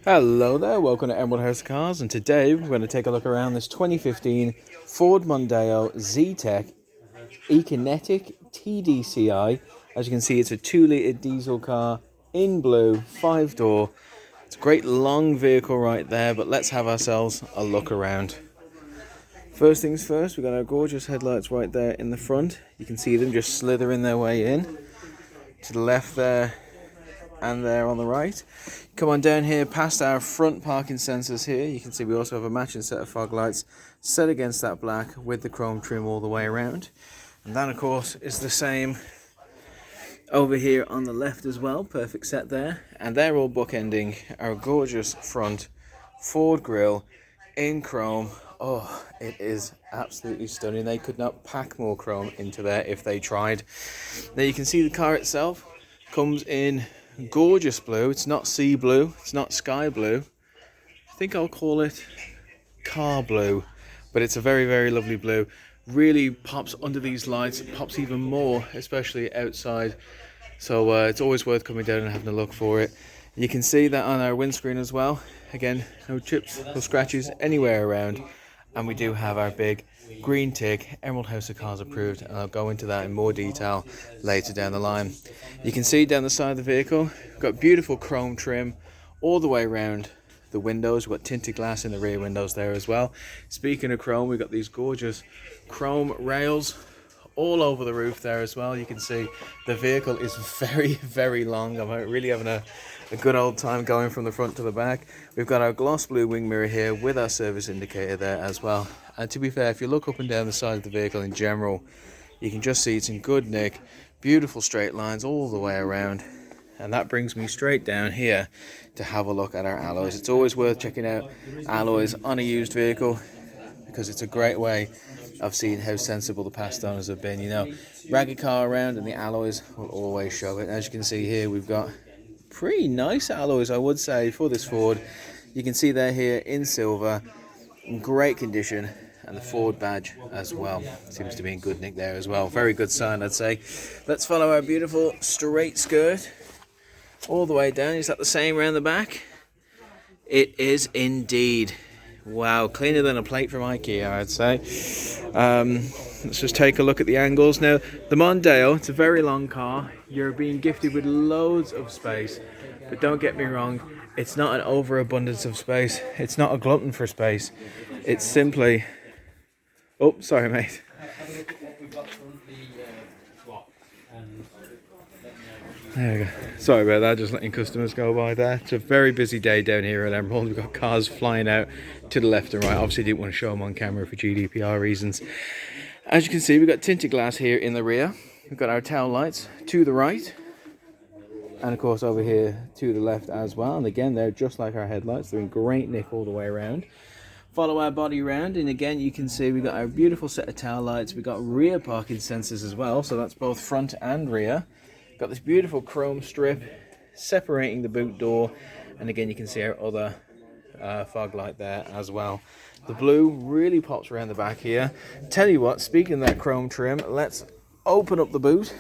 Hello there, welcome to Emerald House Cars, and today we're going to take a look around this 2015 Ford Mondeo Zetec Econetic Tdci. As you can see, it's a 2-litre diesel car in blue, 5-door. It's a great long vehicle right there, but let's have ourselves a look around. First things first, we've got our gorgeous headlights right there in the front. You can see them just slithering their way in. To the left there, and there on the right. Come on down here past our front parking sensors here. You can see we also have a matching set of fog lights set against that black with the chrome trim all the way around. And that of course is the same over here on the left as well. Perfect set there. And they're all bookending our gorgeous front Ford grille in chrome. Oh, it is absolutely stunning. They could not pack more chrome into there if they tried. Now you can see the car itself comes in gorgeous blue. It's not sea blue, it's not sky blue. I think I'll call it car blue, but it's a very, very lovely blue. Really pops under these lights. It pops even more, especially outside. So it's always worth coming down and having a look for it. You can see that on our windscreen as well. Again, no chips or scratches anywhere around. And we do have our big green tick, Emerald House of Cars approved, and I'll go into that in more detail later down the line. You can see down the side of the vehicle, we've got beautiful chrome trim all the way around the windows. We've got tinted glass in the rear windows there as well. Speaking of chrome, we've got these gorgeous chrome rails all over the roof there as well. You can see the vehicle is very, very long. I'm really having a good old time going from the front to the back. We've got our gloss blue wing mirror here with our service indicator there as well. And to be fair, if you look up and down the side of the vehicle in general, you can just see it's in good nick. Beautiful straight lines all the way around. And that brings me straight down here to have a look at our alloys. It's always worth checking out alloys on a used vehicle because it's a great way of seeing how sensible the past owners have been. You know, drag a car around and the alloys will always show it. As you can see here, we've got pretty nice alloys, I would say, for this Ford. You can see they're here in silver, in great condition, and the Ford badge as well seems to be in good nick there as well. Very good sign, I'd say. Let's follow our beautiful straight skirt all the way down. Is that the same around the back? It is indeed. Wow, cleaner than a plate from IKEA, I'd say. Let's just take a look at the angles. Now, the Mondeo, it's a very long car. You're being gifted with loads of space. But don't get me wrong, it's not an overabundance of space. It's not a glutton for space. It's simply... Oh, sorry, mate. There we go. Sorry about that, just letting customers go by there. It's a very busy day down here at Emerald. We've got cars flying out to the left and right. Obviously didn't want to show them on camera for GDPR reasons. As you can see, we've got tinted glass here in the rear. We've got our tail lights to the right. And of course over here to the left as well. And again, they're just like our headlights. They're in great nick all the way around. Follow our body around, and again you can see we've got our beautiful set of tail lights. We've got rear parking sensors as well, so that's both front and rear. Got this beautiful chrome strip separating the boot door, and again you can see our other fog light there as well. The blue really pops around the back here. Tell you what, speaking of that chrome trim, let's open up the boot,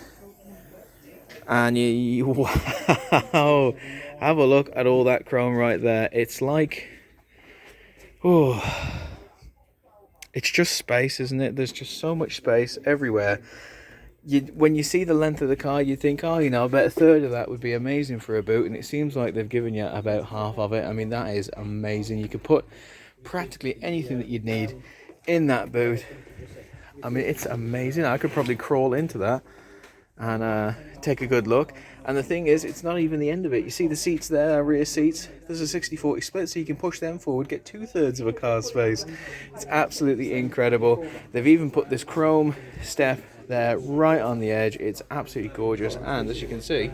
and wow, have a look at all that chrome right there. It's like, oh, it's just space, isn't it? There's just so much space everywhere. When you see the length of the car, you think, oh, you know, about a third of that would be amazing for a boot, and it seems like they've given you about half of it. I mean, that is amazing. You could put practically anything that you'd need in that boot. I mean, it's amazing. I could probably crawl into that and take a good look. And the thing is, it's not even the end of it. You see the seats there, our rear seats. There's a 60-40 split, so you can push them forward, get 2/3 of a car's space. It's absolutely incredible. They've even put this chrome step there right on the edge. It's absolutely gorgeous, and as you can see,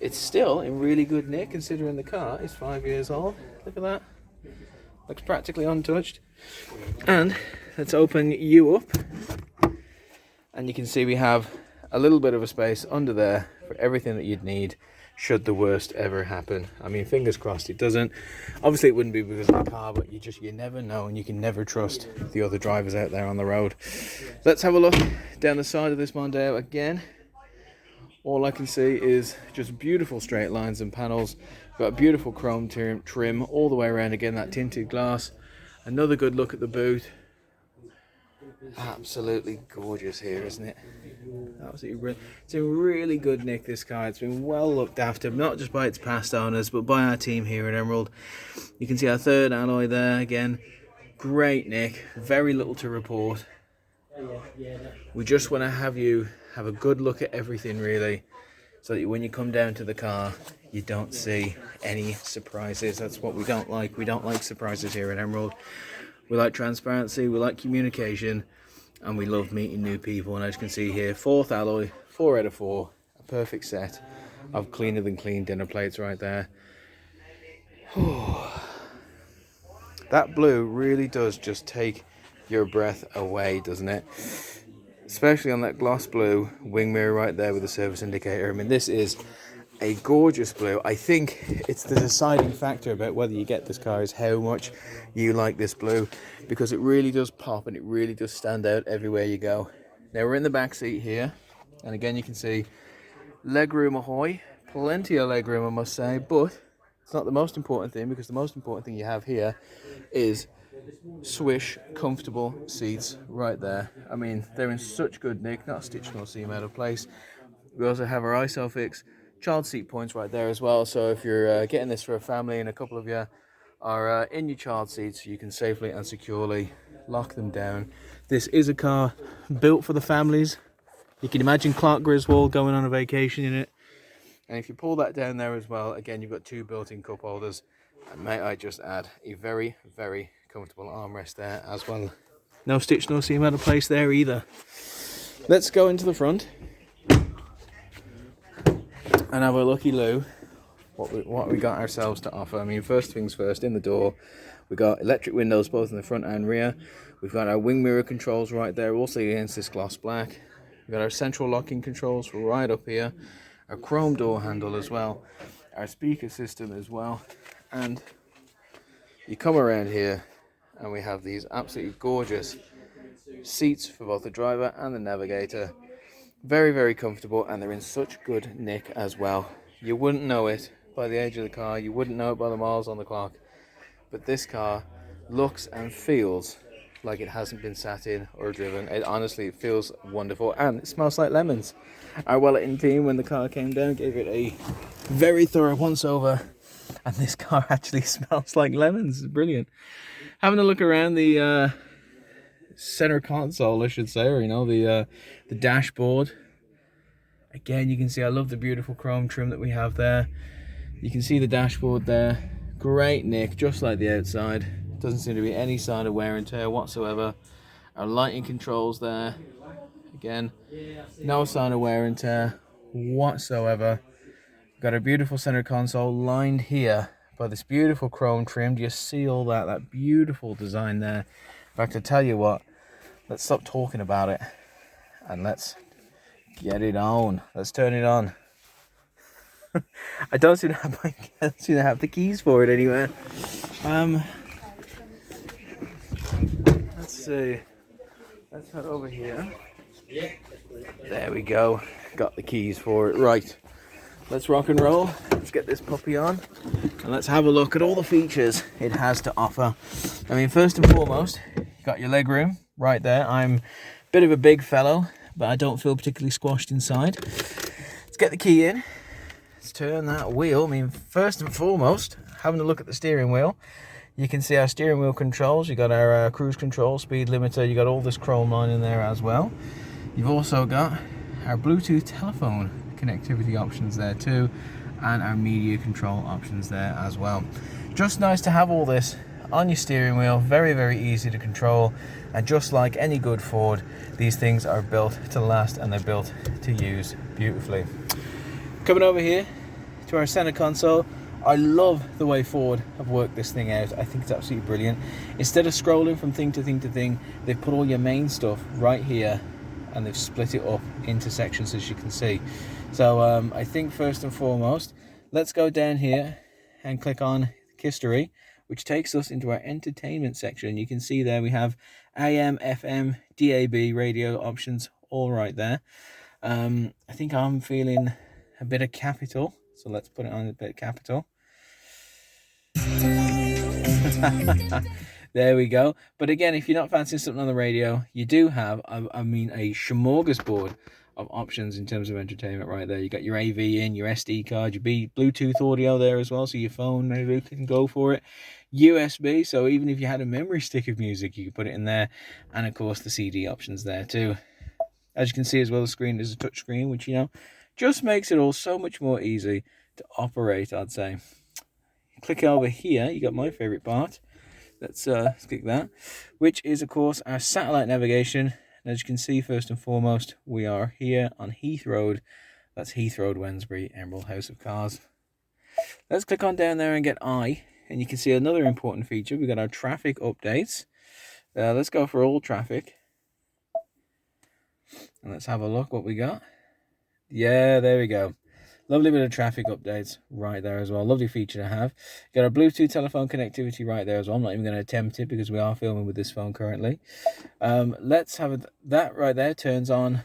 it's still in really good nick considering the car is 5 years old. Look at that. Looks practically untouched. And let's open you up, and you can see we have a little bit of a space under there for everything that you'd need should the worst ever happen. I mean, fingers crossed it doesn't. Obviously it wouldn't be because of the car, but you never know, and you can never trust the other drivers out there on the road. Let's have a look down the side of this Mondeo again. All I can see is just beautiful straight lines and panels. Got a beautiful chrome trim all the way around. Again, that tinted glass. Another good look at the boot. Absolutely gorgeous here, isn't it? Absolutely brilliant. It's a really good nick, this car. It's been well looked after, not just by its past owners, but by our team here at Emerald. You can see our third alloy there. Again, great nick. Very little to report. We just want to have you have a good look at everything, really, so that when you come down to the car, you don't see any surprises. That's what we don't like. We don't like surprises here at Emerald. We like transparency, we like communication, and we love meeting new people. And as you can see here, fourth alloy, 4 out of 4, a perfect set of cleaner than clean dinner plates right there. That blue really does just take your breath away, doesn't it? Especially on that gloss blue wing mirror right there with the service indicator. I mean, this is a gorgeous blue. I think it's the deciding factor about whether you get this car is how much you like this blue, because it really does pop and it really does stand out everywhere you go. Now we're in the back seat here, and again you can see legroom ahoy, plenty of legroom I must say, but it's not the most important thing, because the most important thing you have here is swish comfortable seats right there. I mean, they're in such good nick, not stitched nor seam out of place. We also have our ISOFIX child seat points right there as well, so if you're getting this for a family and a couple of you are in your child seats, you can safely and securely lock them down. This is a car built for the families. You can imagine Clark Griswold going on a vacation in it. And if you pull that down there as well, again you've got 2 built-in cup holders, and may I just add a very, very comfortable armrest there as well. No stitch, no seam out of place there either. Let's go into the front and have a looky loo what we got ourselves to offer. I mean, first things first, in the door we got electric windows both in the front and rear. We've got our wing mirror controls right there, also against this gloss black. We've got our central locking controls right up here, our chrome door handle as well, our speaker system as well, and you come around here and we have these absolutely gorgeous seats for both the driver and the navigator. Very, very comfortable, and they're in such good nick as well. You wouldn't know it by the age of the car, you wouldn't know it by the miles on the clock, but this car looks and feels like it hasn't been sat in or driven. It honestly feels wonderful, and it smells like lemons. Our Wellerton team, when the car came down, gave it a very thorough once over, and this car actually smells like lemons. It's brilliant. Having a look around the center console, I should say, or the dashboard. Again, you can see I love the beautiful chrome trim that we have there. You can see the dashboard there, great nick, just like the outside. Doesn't seem to be any sign of wear and tear whatsoever. Our lighting controls there, again, no sign of wear and tear whatsoever. We've got a beautiful center console lined here by this beautiful chrome trim. Do you see all that beautiful design there? In fact, I tell you what, let's stop talking about it and let's get it on. Let's turn it on. I don't seem to have the keys for it anywhere. Let's see. Let's head over here. There we go. Got the keys for it. Right. Let's rock and roll. Let's get this puppy on and let's have a look at all the features it has to offer. I mean, first and foremost, you got your leg room right there. I'm a bit of a big fellow, but I don't feel particularly squashed inside. Let's get the key in. Let's turn that wheel. I mean, first and foremost, having a look at the steering wheel, you can see our steering wheel controls. You got our cruise control, speed limiter. You got all this chrome line in there as well. You've also got our Bluetooth telephone connectivity options there too, and our media control options there as well. Just nice to have all this on your steering wheel. Very, very easy to control, and just like any good Ford, these things are built to last and they're built to use beautifully. Coming over here to our center console, I love the way Ford have worked this thing out. I think it's absolutely brilliant. Instead of scrolling from thing to thing to thing, they've put all your main stuff right here and they've split it up into sections, as you can see. So I think first and foremost, let's go down here and click on History, which takes us into our entertainment section. You can see there we have AM, FM, DAB radio options all right there. I think I'm feeling a bit of Capital, so let's put it on a bit of Capital. There we go. But again, if you're not fancying something on the radio, you do have, I mean, a smorgasbord of options in terms of entertainment right there. You got your AV in, your SD card, your Bluetooth audio there as well, so your phone maybe can go for it. USB, so even if you had a memory stick of music, you could put it in there. And of course, the CD options there too. As you can see as well, the screen is a touch screen, which, you know, just makes it all so much more easy to operate, I'd say. Click over here, you got my favorite part. Let's click that, which is of course our satellite navigation. And as you can see, first and foremost, we are here on Heath Road. That's Heath Road, Wednesbury, Emerald House of Cars. Let's click on down there and get I, and you can see another important feature. We've got our traffic updates. Let's go for all traffic, and let's have a look what we got. Yeah, there we go. Lovely bit of traffic updates right there as well. Lovely feature to have. Got our Bluetooth telephone connectivity right there as well. I'm not even going to attempt it because we are filming with this phone currently. Let's have that right there. Turns on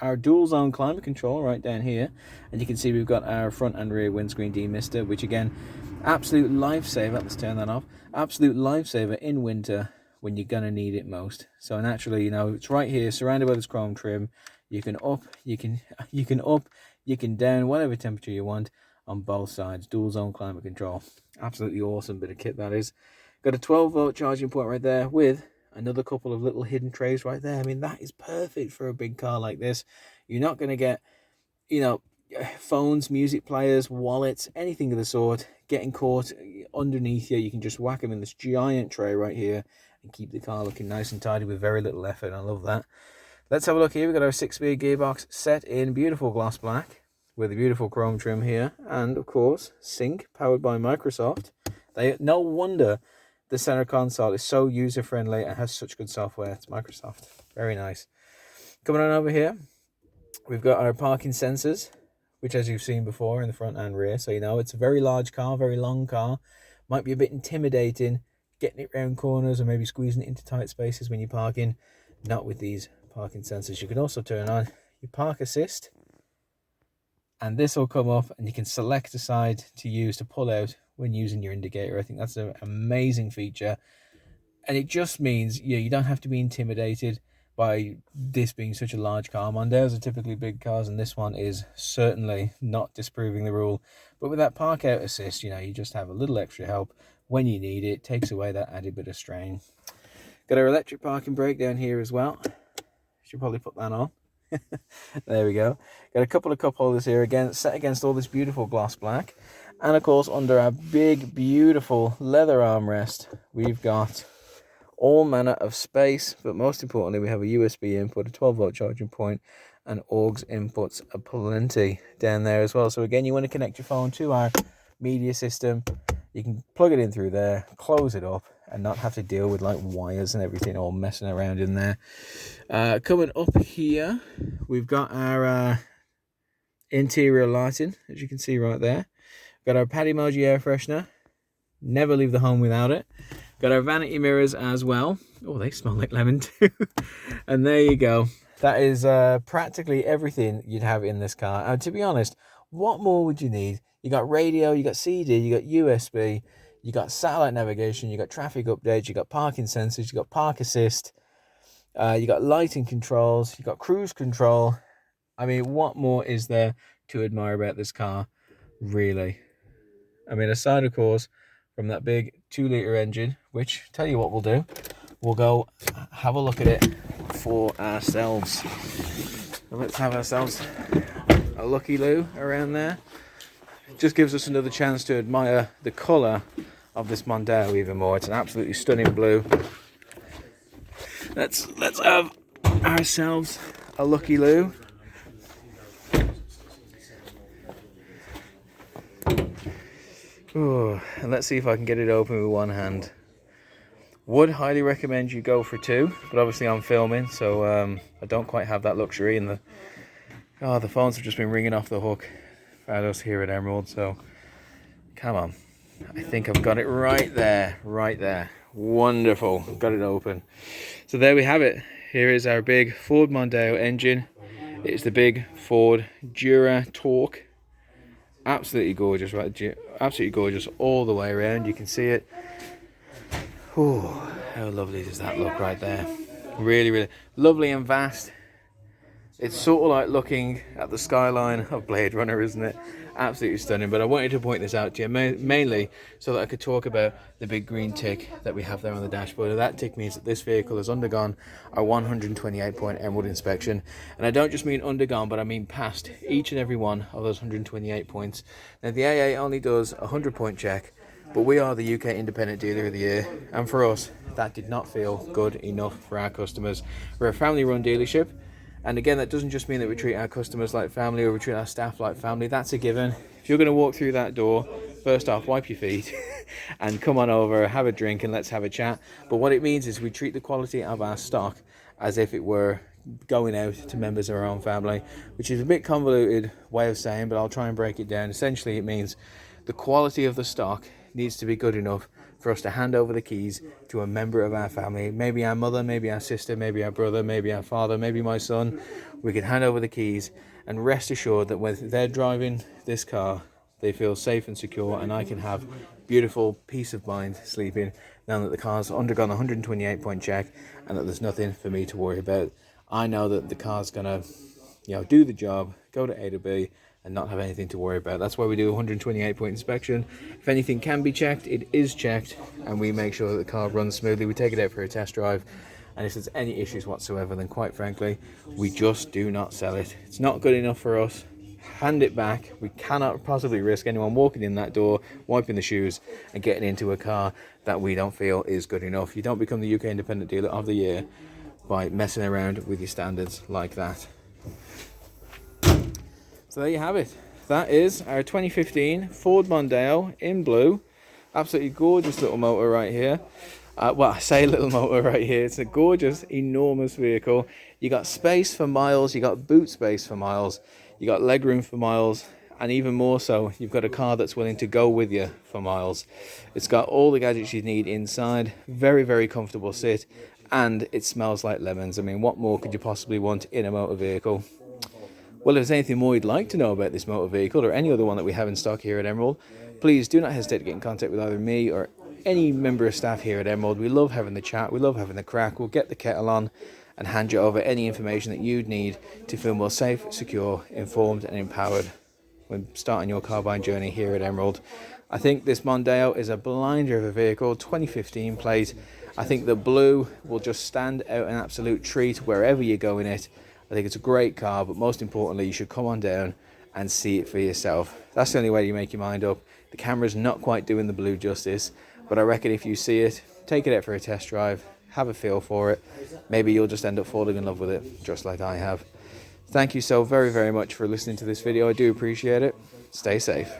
our dual zone climate control right down here. And you can see we've got our front and rear windscreen demister, which again, absolute lifesaver. Let's turn that off. Absolute lifesaver in winter when you're going to need it most. So naturally, you know, it's right here, surrounded by this chrome trim. You can up, you can up, you can down, whatever temperature you want on both sides. Dual zone climate control. Absolutely awesome bit of kit that is. Got a 12-volt charging port right there with another couple of little hidden trays right there. I mean, that is perfect for a big car like this. You're not going to get, you know, phones, music players, wallets, anything of the sort getting caught underneath you. You can just whack them in this giant tray right here and keep the car looking nice and tidy with very little effort. I love that. Let's have a look here. We've got our 6-speed gearbox set in beautiful gloss black with a beautiful chrome trim here. And, of course, Sync, powered by Microsoft. No wonder the center console is so user-friendly and has such good software. It's Microsoft. Very nice. Coming on over here, we've got our parking sensors, which, as you've seen before, in the front and rear. So, you know, it's a very large car, very long car. Might be a bit intimidating getting it round corners or maybe squeezing it into tight spaces when you're parking. Not with these parking sensors. You can also turn on your park assist, and this will come up and you can select a side to use to pull out when using your indicator. I think that's an amazing feature, and it just means you don't have to be intimidated by this being such a large car. Mondeos are typically big cars, and this one is certainly not disproving the rule. But with that park out assist, you know, you just have a little extra help when you need it. Takes away that added bit of strain. Got our electric parking brake down here as well. Should probably put that on. There we go. Got a couple of cup holders here again, set against all this beautiful gloss black. And of course, under our big, beautiful leather armrest, we've got all manner of space. But most importantly, we have a USB input, a 12-volt charging point, and aux inputs aplenty down there as well. So again, you want to connect your phone to our media system. You can plug it in through there, close it up, and not have to deal with like wires and everything all messing around in there. Coming up here, we've got our interior lighting, as you can see right there. Got our Pad Emoji air freshener. Never leave the home without it. Got our vanity mirrors as well. Oh, they smell like lemon too. And there you go. That is practically everything you'd have in this car. And to be honest, what more would you need? You got radio, you got CD, you got USB, you got satellite navigation, you got traffic updates, you got parking sensors, you got park assist, you got lighting controls, you got cruise control. I mean, what more is there to admire about this car, really? I mean, aside, of course, from that big 2-litre engine, which, tell you what we'll do, we'll go have a look at it for ourselves. And let's have ourselves a looky-loo around there. Just gives us another chance to admire the colour of this Mondeo even more. It's an absolutely stunning blue. Let's have ourselves a looky-loo. Ooh, and let's see if I can get it open with one hand. Would highly recommend you go for two, but obviously I'm filming, so I don't quite have that luxury. And the phones have just been ringing off the hook at us here at Emerald, so come on. I think I've got it right there. Wonderful, got it open. So there we have it. Here is our big Ford Mondeo engine. It's the big Ford Dura Torque Absolutely gorgeous, right? Absolutely gorgeous all the way around. You can see it. Oh, how lovely does that look right there? Really, really lovely and vast. It's sort of like looking at the skyline of Blade Runner, isn't it? Absolutely stunning. But I wanted to point this out to you mainly so that I could talk about the big green tick that we have there on the dashboard. And that tick means that this vehicle has undergone a 128-point Emerald inspection. And I don't just mean undergone, but I mean passed each and every one of those 128 points. Now, the AA only does a 100-point check, but we are the UK Independent Dealer of the Year. And for us, that did not feel good enough for our customers. We're a family-run dealership. And again, that doesn't just mean that we treat our customers like family or we treat our staff like family. That's a given. If you're going to walk through that door, first off, wipe your feet and come on over, have a drink and let's have a chat. But what it means is we treat the quality of our stock as if it were going out to members of our own family, which is a bit convoluted way of saying, but I'll try and break it down. Essentially, it means the quality of the stock needs to be good enough for us to hand over the keys to a member of our family, maybe our mother, maybe our sister, maybe our brother, maybe our father, maybe my son. We can hand over the keys and rest assured that when they're driving this car, they feel safe and secure, and I can have beautiful peace of mind sleeping now that the car's undergone a 128-point check and that there's nothing for me to worry about. I know that the car's gonna, do the job, go to A to B, and not have anything to worry about. That's why we do a 128-point inspection. If anything can be checked, it is checked, and we make sure that the car runs smoothly. We take it out for a test drive, and if there's any issues whatsoever, then quite frankly, we just do not sell it. It's not good enough for us. Hand it back. We cannot possibly risk anyone walking in that door, wiping the shoes, and getting into a car that we don't feel is good enough. You don't become the UK Independent Dealer of the Year by messing around with your standards like that. So there you have it. That is our 2015 Ford Mondeo in blue. Absolutely gorgeous little motor right here. Well, I say little motor right here. It's a gorgeous, enormous vehicle. You got space for miles. You got boot space for miles. You got legroom for miles. And even more so, you've got a car that's willing to go with you for miles. It's got all the gadgets you need inside. Very, very comfortable sit. And it smells like lemons. I mean, what more could you possibly want in a motor vehicle? Well, if there's anything more you'd like to know about this motor vehicle or any other one that we have in stock here at Emerald, please do not hesitate to get in contact with either me or any member of staff here at Emerald. We love having the chat, we love having the crack. We'll get the kettle on and hand you over any information that you'd need to feel more safe, secure, informed and empowered when starting your car buying journey here at Emerald. I think this Mondeo is a blinder of a vehicle, 2015 plate. I think the blue will just stand out an absolute treat wherever you go in it. I think it's a great car, but most importantly, you should come on down and see it for yourself. That's the only way you make your mind up. The camera's not quite doing the blue justice, but I reckon if you see it, take it out for a test drive, have a feel for it. Maybe you'll just end up falling in love with it, just like I have. Thank you so very, very much for listening to this video. I do appreciate it. Stay safe.